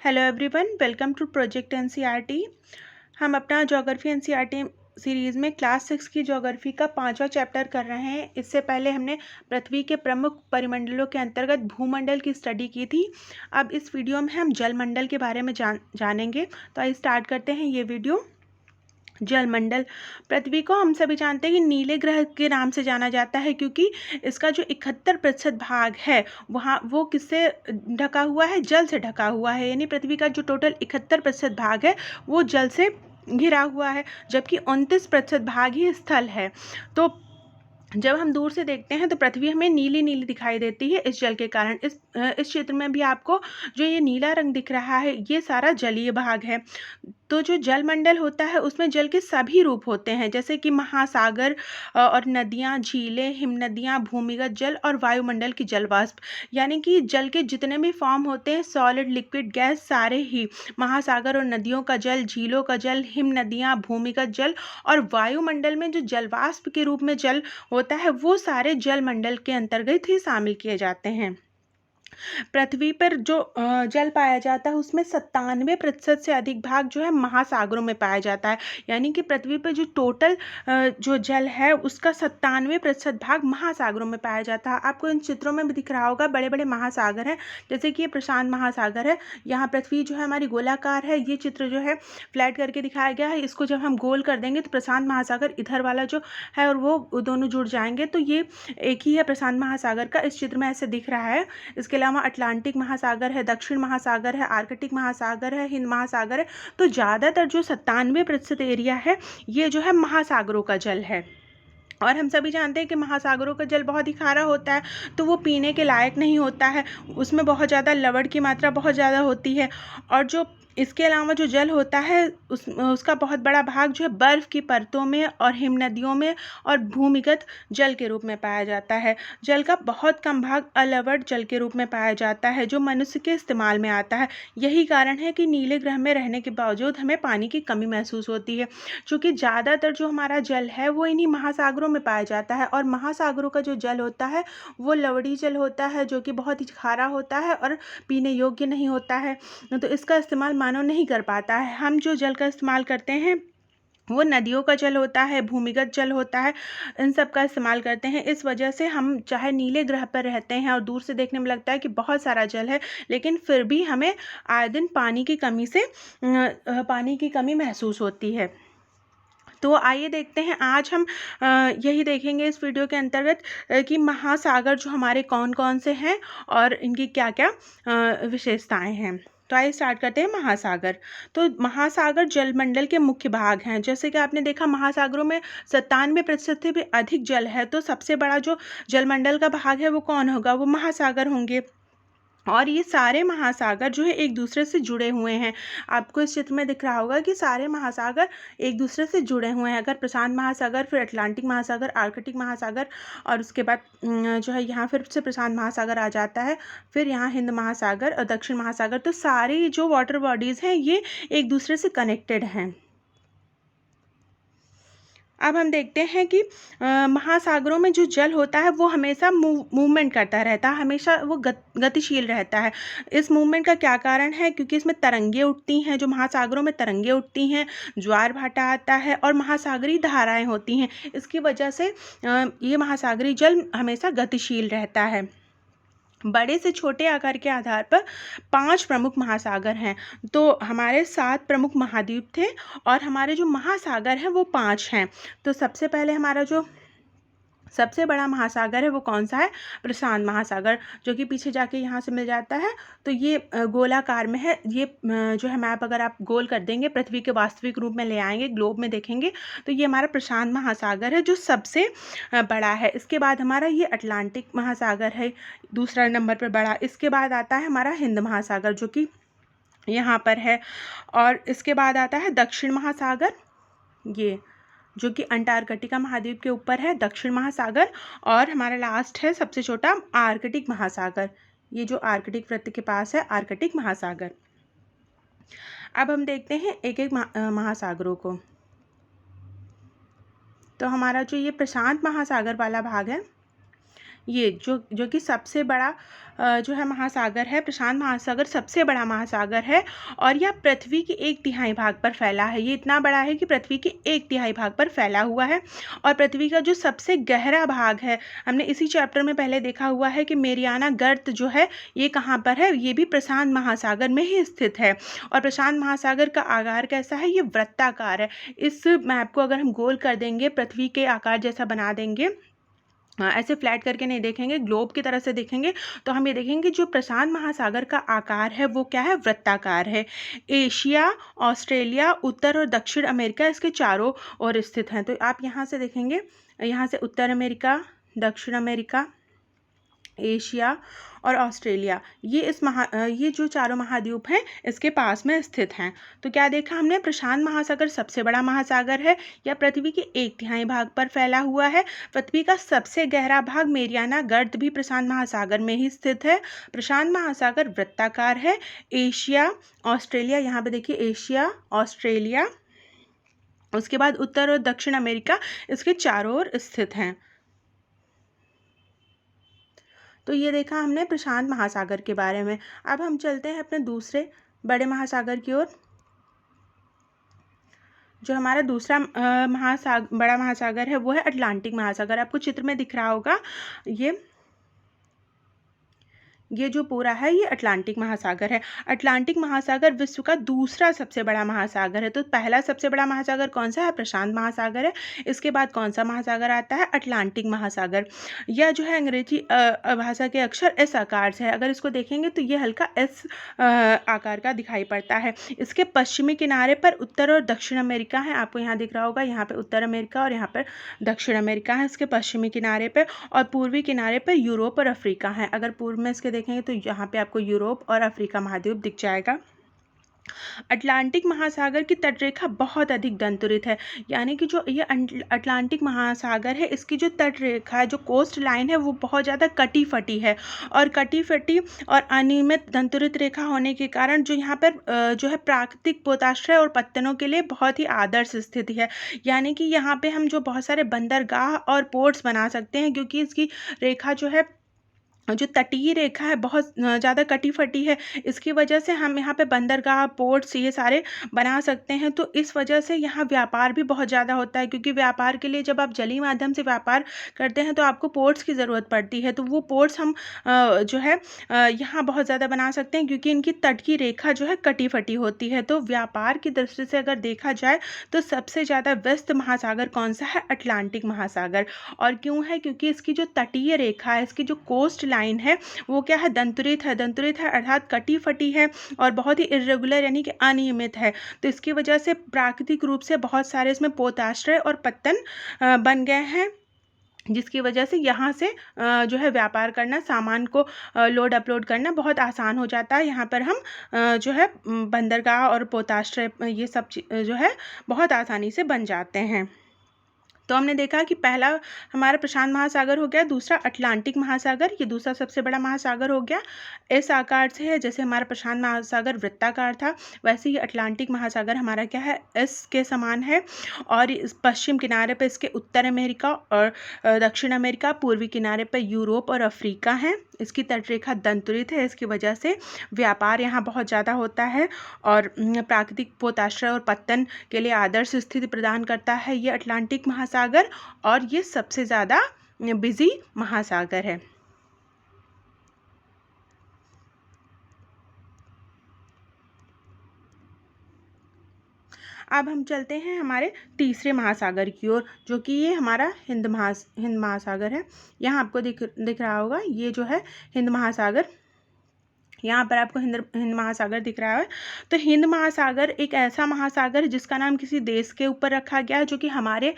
Hello everyone, welcome to project NCERT. हम अपना geography NCERT series में क्लास 6 की ज्योग्राफी का 5वां चैप्टर कर रहे हैं। इससे पहले हमने पृथ्वी के प्रमुख परिमंडलों के अंतर्गत भूमंडल की स्टडी की थी। अब इस वीडियो में हम जलमंडल के बारे में जानेंगे। तो आइए स्टार्ट करते हैं ये वीडियो। जलमंडल पृथ्वी को हम सभी जानते हैं कि नीले ग्रह के नाम से जाना जाता है, क्योंकि इसका जो 71% भाग है वहाँ वो किससे ढका हुआ है? जल से ढका हुआ है। यानी पृथ्वी का जो टोटल 71% भाग है वो जल से घिरा हुआ है, जबकि 29% भाग ही स्थल है। तो जब हम दूर से देखते हैं तो पृथ्वी हमें नीली नीली दिखाई देती है इस जल के कारण। इस क्षेत्र में भी आपको जो ये नीला रंग दिख रहा है ये सारा जलीय भाग है। तो जो जलमंडल होता है उसमें जल के सभी रूप होते हैं, जैसे कि महासागर और नदियाँ, झीलें, हिमनदियाँ, भूमिगत जल और वायुमंडल की जलवाष्प। यानी कि जल के जितने भी फॉर्म होते हैं, सॉलिड, लिक्विड, गैस, सारे ही महासागर और नदियों का जल, झीलों का जल, हिमनदियाँ, भूमिगत जल और वायुमंडल में जो जलवाष्प के रूप में जल होता है वो सारे जलमंडल के अंतर्गत ही शामिल किए जाते हैं। पृथ्वी पर जो जल पाया जाता है उसमें 97% से अधिक भाग जो है महासागरों में पाया जाता है। यानी कि पृथ्वी पर जो टोटल जो जल है उसका 97% भाग महासागरों में पाया जाता है। आपको इन चित्रों में भी दिख रहा होगा, बड़े बड़े महासागर हैं, जैसे कि ये प्रशांत महासागर है। यहाँ पृथ्वी जो है हमारी गोलाकार है। ये चित्र जो है फ्लैट करके दिखाया गया है। इसको जब हम गोल कर देंगे तो प्रशांत महासागर इधर वाला जो है और वो दोनों जुड़ जाएंगे, तो ये एक ही है प्रशांत महासागर का। इस चित्र में ऐसे दिख रहा है। इसके अलावा अटलांटिक महासागर है, दक्षिण महासागर है, आर्कटिक महासागर है, हिंद महासागर है। तो ज़्यादातर जो 97% एरिया है ये जो है महासागरों का जल है। और हम सभी जानते हैं कि महासागरों का जल बहुत ही खारा होता है, तो वो पीने के लायक नहीं होता है। उसमें बहुत ज़्यादा लवण की मात्रा बहुत ज़्यादा होती है। और जो इसके अलावा जो जल होता है उसका बहुत बड़ा भाग जो है बर्फ़ की परतों में और हिमनदियों में और भूमिगत जल के रूप में पाया जाता है। जल का बहुत कम भाग अलवण जल के रूप में पाया जाता है, जो मनुष्य के इस्तेमाल में आता है। यही कारण है कि नीले ग्रह में रहने के बावजूद हमें पानी की कमी महसूस होती है, क्योंकि ज़्यादातर जो हमारा जल है वो इन्हीं महासागरों में पाया जाता है। और महासागरों का जो जल होता है वो लवणी जल होता है, जो कि बहुत ही खारा होता है और पीने योग्य नहीं होता है। तो इसका इस्तेमाल मानव नहीं कर पाता है। हम जो जल का इस्तेमाल करते हैं वो नदियों का जल होता है, भूमिगत जल होता है, इन सब का इस्तेमाल करते हैं। इस वजह से हम चाहे नीले ग्रह पर रहते हैं और दूर से देखने में लगता है कि बहुत सारा जल है, लेकिन फिर भी हमें आए दिन पानी की कमी महसूस होती है। तो आइए देखते हैं, आज हम यही देखेंगे इस वीडियो के अंतर्गत कि महासागर जो हमारे कौन कौन से हैं और इनकी क्या क्या विशेषताएं हैं। तो आइए स्टार्ट करते हैं महासागर। तो महासागर जलमंडल के मुख्य भाग हैं। जैसे कि आपने देखा महासागरों में 97% से भी अधिक जल है, तो सबसे बड़ा जो जलमंडल का भाग है वो कौन होगा? वो महासागर होंगे। और ये सारे महासागर जो है एक दूसरे से जुड़े हुए हैं। आपको इस चित्र में दिख रहा होगा कि सारे महासागर एक दूसरे से जुड़े हुए हैं। अगर प्रशांत महासागर, फिर अटलांटिक महासागर, आर्कटिक महासागर और उसके बाद जो है यहाँ फिर से प्रशांत महासागर आ जाता है, फिर यहाँ हिंद महासागर और दक्षिण महासागर। तो सारी जो वाटर बॉडीज़ हैं ये एक दूसरे से कनेक्टेड हैं। अब हम देखते हैं कि महासागरों में जो जल होता है वो हमेशा मूवमेंट करता रहता है, हमेशा वो गतिशील रहता है। इस मूवमेंट का क्या कारण है? क्योंकि इसमें तरंगे उठती हैं, जो महासागरों में तरंगे उठती हैं, ज्वार भाटा आता है और महासागरीय धाराएं होती हैं। इसकी वजह से ये महासागरीय जल हमेशा गतिशील रहता है। बड़े से छोटे आकार के आधार पर 5 प्रमुख महासागर हैं। तो हमारे 7 प्रमुख महाद्वीप थे और हमारे जो महासागर हैं वो 5 हैं। तो सबसे पहले हमारा जो सबसे बड़ा महासागर है वो कौन सा है? प्रशांत महासागर, जो कि पीछे जाके यहाँ से मिल जाता है। तो ये गोलाकार में है। ये जो है मैप अगर आप गोल कर देंगे, पृथ्वी के वास्तविक रूप में ले आएंगे, ग्लोब में देखेंगे, तो ये हमारा प्रशांत महासागर है जो सबसे बड़ा है। इसके बाद हमारा ये अटलांटिक महासागर है दूसरा नंबर पर बड़ा। इसके बाद आता है हमारा हिंद महासागर, जो कि यहाँ पर है। और इसके बाद आता है दक्षिण महासागर, ये जो कि अंटार्कटिका महाद्वीप के ऊपर है, दक्षिण महासागर। और हमारा लास्ट है सबसे छोटा आर्कटिक महासागर, ये जो आर्कटिक वृत्त के पास है, आर्कटिक महासागर। अब हम देखते हैं एक एक महासागरों को। तो हमारा जो ये प्रशांत महासागर वाला भाग है ये जो कि सबसे बड़ा जो है महासागर है, प्रशांत महासागर सबसे बड़ा महासागर है और यह पृथ्वी के 1/3 भाग पर फैला है। ये इतना बड़ा है कि पृथ्वी के 1/3 भाग पर फैला हुआ है। और पृथ्वी का जो सबसे गहरा भाग है, हमने इसी चैप्टर में पहले देखा हुआ है कि मेरियाना गर्त जो है ये कहाँ पर है, ये भी प्रशांत महासागर में ही स्थित है। और प्रशांत महासागर का आकार कैसा है, ये वृत्ताकार है। इस मैप को अगर हम गोल कर देंगे, पृथ्वी के आकार जैसा बना देंगे, ऐसे फ्लैट करके नहीं देखेंगे, ग्लोब की तरह से देखेंगे, तो हम ये देखेंगे जो प्रशांत महासागर का आकार है वो क्या है, वृत्ताकार है। एशिया, ऑस्ट्रेलिया, उत्तर और दक्षिण अमेरिका इसके चारों ओर स्थित हैं। तो आप यहाँ से देखेंगे, यहाँ से उत्तर अमेरिका, दक्षिण अमेरिका, एशिया और ऑस्ट्रेलिया, ये जो चारों महाद्वीप हैं इसके पास में स्थित हैं। तो क्या देखा हमने, प्रशांत महासागर सबसे बड़ा महासागर है, या पृथ्वी के 1/3 भाग पर फैला हुआ है। पृथ्वी का सबसे गहरा भाग मेरियाना गर्त भी प्रशांत महासागर में ही स्थित है। प्रशांत महासागर वृत्ताकार है। एशिया, ऑस्ट्रेलिया, यहाँ पे देखिए एशिया, ऑस्ट्रेलिया, उसके बाद उत्तर और दक्षिण अमेरिका इसके चारों ओर स्थित हैं। तो ये देखा हमने प्रशांत महासागर के बारे में। अब हम चलते हैं अपने दूसरे बड़े महासागर की ओर। जो हमारा दूसरा बड़ा महासागर है वो है अटलांटिक महासागर। आपको चित्र में दिख रहा होगा, ये जो पूरा है ये अटलांटिक महासागर है। अटलांटिक महासागर विश्व का दूसरा सबसे बड़ा महासागर है। तो पहला सबसे बड़ा महासागर कौन सा है, प्रशांत महासागर है। इसके बाद कौन सा महासागर आता है, अटलांटिक महासागर। यह जो है अंग्रेजी भाषा के अक्षर एस आकार से है। अगर इसको देखेंगे तो ये हल्का एस आकार का दिखाई पड़ता है। इसके पश्चिमी किनारे पर उत्तर और दक्षिण अमेरिका है। आपको यहाँ दिख रहा होगा, यहाँ पे उत्तर अमेरिका और यहाँ पर दक्षिण अमेरिका है इसके पश्चिमी किनारे पर, और पूर्वी किनारे पर यूरोप और अफ्रीका है। अगर पूर्व में इसके देखेंगे तो यहाँ पे आपको यूरोप और अफ्रीका महाद्वीप दिख जाएगा। अटलांटिक महासागर की तटरेखा बहुत अधिक दंतुरित है, यानी कि जो ये अटलांटिक महासागर है इसकी जो तटरेखा है, जो कोस्ट लाइन है वो बहुत ज़्यादा कटी फटी है। और कटी फटी और अनियमित दंतुरित रेखा होने के कारण जो यहाँ पर जो है प्राकृतिक पोताश्रय और पत्तनों के लिए बहुत ही आदर्श स्थिति है। यानी कि यहाँ पे हम जो बहुत सारे बंदरगाह और पोर्ट्स बना सकते हैं, क्योंकि इसकी रेखा जो है, जो तटीय रेखा है बहुत ज़्यादा कटी फटी है। इसकी वजह से हम यहाँ पे बंदरगाह, पोर्ट्स ये सारे बना सकते हैं। तो इस वजह से यहाँ व्यापार भी बहुत ज़्यादा होता है, क्योंकि व्यापार के लिए जब आप जलीय माध्यम से व्यापार करते हैं तो आपको पोर्ट्स की ज़रूरत पड़ती है। तो वो पोर्ट्स हम जो है यहाँ बहुत ज़्यादा बना सकते हैं, क्योंकि इनकी तट की रेखा जो है कटी फटी होती है। तो व्यापार की दृष्टि से अगर देखा जाए तो सबसे ज़्यादा व्यस्त महासागर कौन सा है, अटलांटिक महासागर। और क्यों है, क्योंकि इसकी जो तटीय रेखा है, इसकी जो कोस्ट लाइन है वो क्या है, दंतुरित है अर्थात कटी फटी है और बहुत ही इर्रेगुलर यानी कि अनियमित है। तो इसकी वजह से प्राकृतिक रूप से बहुत सारे इसमें पोताश्रय और पत्तन बन गए हैं, जिसकी वजह से यहाँ से जो है व्यापार करना, सामान को लोड अपलोड करना बहुत आसान हो जाता है। यहाँ पर हम जो है बंदरगाह और पोताश्रय ये सब जो है बहुत आसानी से बन जाते हैं। तो हमने देखा कि पहला हमारा प्रशांत महासागर हो गया, दूसरा अटलांटिक महासागर, ये दूसरा सबसे बड़ा महासागर हो गया। इस आकार से है, जैसे हमारा प्रशांत महासागर वृत्ताकार था वैसे ही अटलांटिक महासागर हमारा क्या है, एस के समान है। और इस पश्चिम किनारे पर इसके उत्तर अमेरिका और दक्षिण अमेरिका, पूर्वी किनारे पर यूरोप और अफ्रीका हैं। इसकी तटरेखा दंतुरित है, इसकी वजह से व्यापार यहाँ बहुत ज़्यादा होता है और प्राकृतिक पोताश्रय और पत्तन के लिए आदर्श स्थिति प्रदान करता है ये अटलांटिक महासागर, और ये सबसे ज़्यादा बिजी महासागर है। अब हम चलते हैं हमारे तीसरे महासागर की ओर, जो कि ये हमारा हिंद महासागर है। यहाँ आपको दिख रहा होगा, ये जो है हिंद महासागर, यहाँ पर आपको हिंद महासागर दिख रहा है। तो हिंद महासागर एक ऐसा महासागर है जिसका नाम किसी देश के ऊपर रखा गया है, जो कि हमारे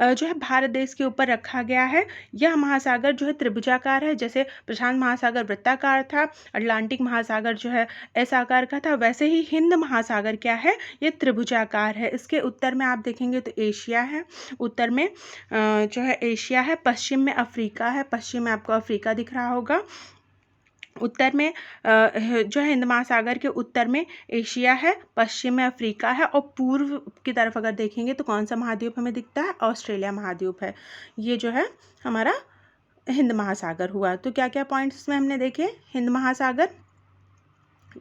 जो है भारत देश के ऊपर रखा गया है। यह महासागर जो है त्रिभुजाकार है, जैसे प्रशांत महासागर वृत्ताकार था, अटलांटिक महासागर जो है एस आकार का था, वैसे ही हिंद महासागर क्या है, ये त्रिभुजाकार है। इसके उत्तर में आप देखेंगे तो एशिया है, उत्तर में जो है एशिया है, पश्चिम में अफ्रीका है, पश्चिम में आपको अफ्रीका दिख रहा होगा, उत्तर में जो है हिंद महासागर के उत्तर में एशिया है, पश्चिम में अफ्रीका है, और पूर्व की तरफ अगर देखेंगे तो कौन सा महाद्वीप हमें दिखता है, ऑस्ट्रेलिया महाद्वीप है। ये जो है हमारा हिंद महासागर हुआ। तो क्या क्या पॉइंट्स इसमें हमने देखे? हिंद महासागर,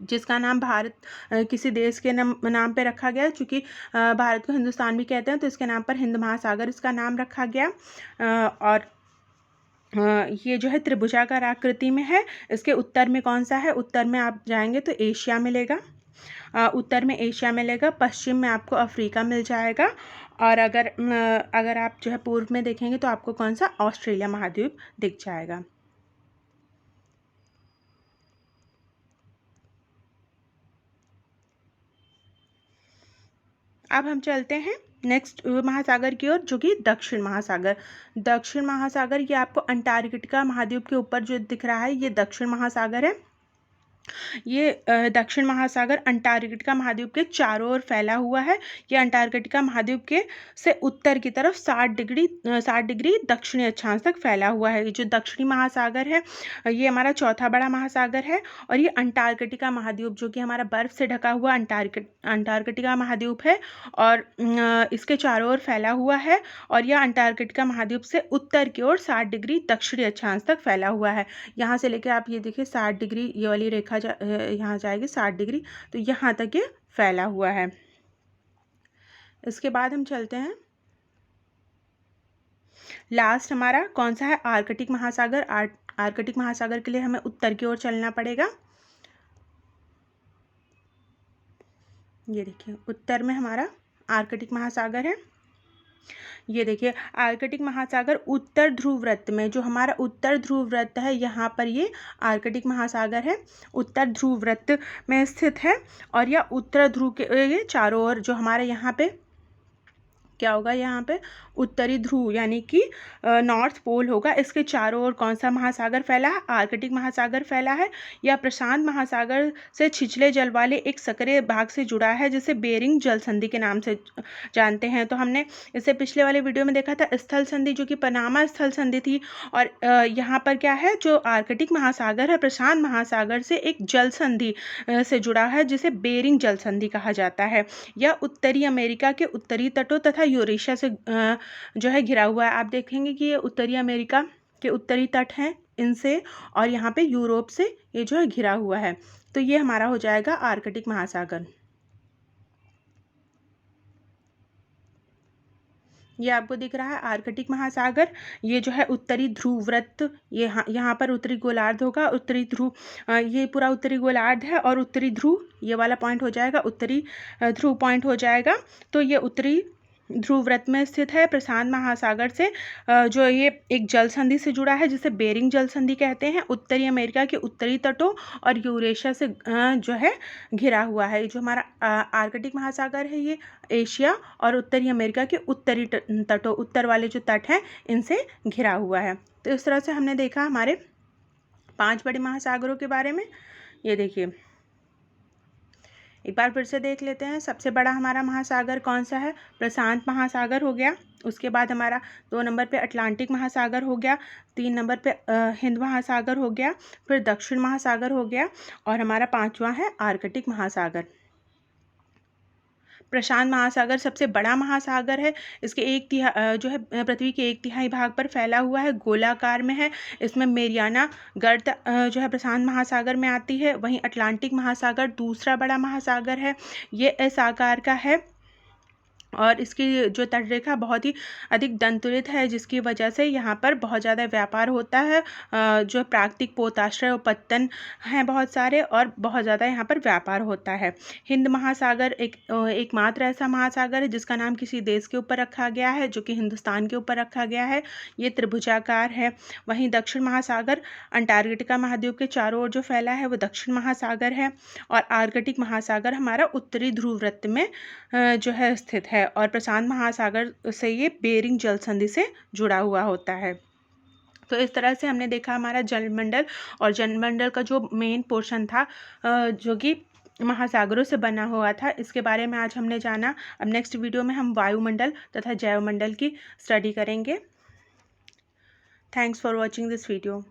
जिसका नाम भारत किसी देश के नाम पे रखा गया, चूँकि भारत को हिंदुस्तान भी कहते हैं तो इसके नाम पर हिंद महासागर इसका नाम रखा गया। और ये जो है त्रिभुजाकार आकृति में है। इसके उत्तर में कौन सा है? उत्तर में आप जाएंगे तो एशिया मिलेगा, उत्तर में एशिया मिलेगा, पश्चिम में आपको अफ्रीका मिल जाएगा, और अगर आप जो है पूर्व में देखेंगे तो आपको कौन सा? ऑस्ट्रेलिया महाद्वीप दिख जाएगा। अब हम चलते हैं नेक्स्ट महासागर की ओर, जो कि दक्षिण महासागर। दक्षिण महासागर ये आपको अंटार्कटिका महाद्वीप के ऊपर जो दिख रहा है, ये दक्षिण महासागर है। ये दक्षिण महासागर अंटार्कटिका महाद्वीप के चारों ओर फैला हुआ है। ये अंटार्कटिका महाद्वीप के से उत्तर की तरफ 60 डिग्री दक्षिणी अक्षांश तक फैला हुआ है। ये जो दक्षिणी महासागर है ये हमारा चौथा बड़ा महासागर है, और ये अंटार्कटिका महाद्वीप जो कि हमारा बर्फ से ढका हुआ अंटार्कटिका महाद्वीप है, और इसके चारों ओर फैला हुआ है, और यह अंटार्कटिका महाद्वीप से उत्तर की ओर 60 डिग्री दक्षिणी अक्षांश तक फैला हुआ है। यहाँ से लेकर आप ये देखिए 60 डिग्री, ये वाली रेखा यहाँ जाएगी 60 डिग्री, तो यहाँ तक ये फैला हुआ है। इसके बाद हम चलते हैं, लास्ट हमारा कौन सा है? आर्कटिक महासागर। आर्कटिक महासागर के लिए हमें उत्तर की ओर चलना पड़ेगा। ये देखिए उत्तर में हमारा आर्कटिक महासागर है। ये देखिए आर्कटिक महासागर उत्तर ध्रुव वृत्त में, जो हमारा उत्तर ध्रुव वृत्त है यहाँ पर ये आर्कटिक महासागर है, उत्तर ध्रुव वृत्त में स्थित है। और यह उत्तर ध्रुव के ये चारों ओर जो हमारे यहाँ पे क्या होगा? यहाँ पे उत्तरी ध्रुव यानी कि नॉर्थ पोल होगा। इसके चारों ओर कौन सा महासागर फैला है? आर्कटिक महासागर फैला है। यह प्रशांत महासागर से छिछले जल वाले एक सक्रिय भाग से जुड़ा है, जिसे बेरिंग जल संधि के नाम से जानते हैं। तो हमने इसे पिछले वाले वीडियो में देखा था, स्थल संधि जो कि पनामा स्थल संधि थी। और यहाँ पर क्या है? जो आर्कटिक महासागर है प्रशांत महासागर से एक जल संधि से जुड़ा है, जिसे बेरिंग जल संधि कहा जाता है। यह उत्तरी अमेरिका के उत्तरी तटों तथा यूरेशिया से जो है घिरा हुआ है। आप देखेंगे कि ये उत्तरी अमेरिका के उत्तरी तट हैं इनसे, और यहाँ पे यूरोप से ये जो है घिरा हुआ है। तो ये हमारा हो जाएगा आर्कटिक महासागर। ये आपको दिख रहा है आर्कटिक महासागर। ये जो है उत्तरी ध्रुव वृत्त, ये यहाँ पर उत्तरी गोलार्ध होगा, उत्तरी ध्रुव ये पूरा उत्तरी गोलार्ध है, और उत्तरी ध्रुव ये वाला पॉइंट हो जाएगा, उत्तरी ध्रुव पॉइंट हो जाएगा। तो ये उत्तरी ध्रुव वृत्त में स्थित है, प्रशांत महासागर से जो ये एक जल संधि से जुड़ा है, जिसे बेरिंग जल संधि कहते हैं। उत्तरी अमेरिका के उत्तरी तटों और यूरेशिया से जो है घिरा हुआ है। जो हमारा आर्कटिक महासागर है ये एशिया और उत्तरी अमेरिका के उत्तरी तटों, उत्तर वाले जो तट हैं इनसे घिरा हुआ है। तो इस तरह से हमने देखा हमारे 5 बड़े महासागरों के बारे में। ये देखिए एक बार फिर से देख लेते हैं। सबसे बड़ा हमारा महासागर कौन सा है? प्रशांत महासागर हो गया। उसके बाद हमारा 2 नंबर पे अटलांटिक महासागर हो गया, 3 नंबर पे हिंद महासागर हो गया, फिर दक्षिण महासागर हो गया, और हमारा 5वां है आर्कटिक महासागर। प्रशांत महासागर सबसे बड़ा महासागर है। इसके जो है पृथ्वी के 1/3 भाग पर फैला हुआ है, गोलाकार में है। इसमें मेरियाना गर्त जो है प्रशांत महासागर में आती है। वहीं अटलांटिक महासागर दूसरा बड़ा महासागर है, ये इस आकार का है, और इसकी जो तटरेखा बहुत ही अधिक दंतुलित है, जिसकी वजह से यहाँ पर बहुत ज़्यादा व्यापार होता है। जो प्राकृतिक पोताश्रय और पत्तन हैं बहुत सारे, और बहुत ज़्यादा यहाँ पर व्यापार होता है। हिंद महासागर एकमात्र ऐसा महासागर है जिसका नाम किसी देश के ऊपर रखा गया है, जो कि हिंदुस्तान के ऊपर रखा गया है। ये त्रिभुजाकार है। वहीं दक्षिण महासागर अंटार्कटिका महाद्वीप के चारों ओर जो फैला है वो दक्षिण महासागर है, और आर्कटिक महासागर हमारा उत्तरी ध्रुव वृत्त में जो है स्थित है, और प्रशांत महासागर से ये बेरिंग जल संधि से जुड़ा हुआ होता है। तो इस तरह से हमने देखा हमारा जलमंडल, और जलमंडल का जो मेन पोर्शन था जो कि महासागरों से बना हुआ था, इसके बारे में आज हमने जाना। अब नेक्स्ट वीडियो में हम वायुमंडल तथा जैवमंडल की स्टडी करेंगे। Thanks for watching this video.